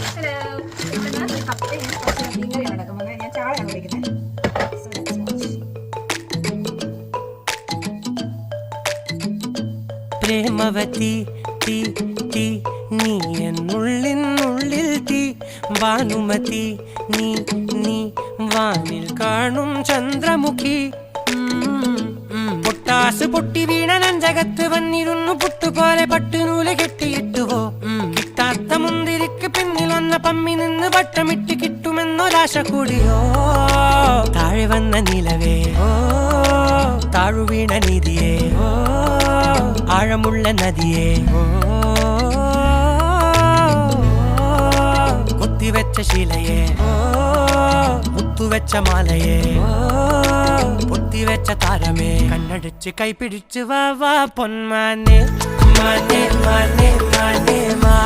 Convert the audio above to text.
Hello, ഇന്ന് കപ്പയും കുറച്ച് മീൻകറിയാണ് ഉണ്ടാക്കുന്നത്. ഞാൻ ചാളയാണ് ഉപയോഗിക്കുന്നത്. പ്രേമവതി തീ തീ നീ എന്നുള്ളിനുള്ളിൽ തീ ഭാനുമതി നീ നീ വാനിൽ കാണും ചന്ദ്രമുഖി പൊട്ടാസ് പൊട്ടി വീണ നഞ്ചകത്ത് വന്നിരുന്നു പുട്ടുപോലെ പട്ടുനൂല് കെട്ടിയിട്ടുവോ കിട്ടാത്ത മുന്തിരിക്ക് പിന്നിൽ വന്ന പമ്മി നിന്ന് വട്ടമിട്ട് കിട്ടുമെന്നൊരാശ കൂടിയോ താഴെ വന്ന നിലവേ ഓ താഴു വീണ നിധിയേ ഓ ആഴമുള്ള നദിയേ ഓ കൊത്തിവെച്ച ശിലയെ ഓ മുത്തുവെച്ച മാലയെ ഓ പൊത്തിവെച്ച താരമേ കണ്ണടിച്ച് കൈപിടിച്ച് വാ വാ പൊന്മാനെ മാനെ മാനെ മാനെ മാ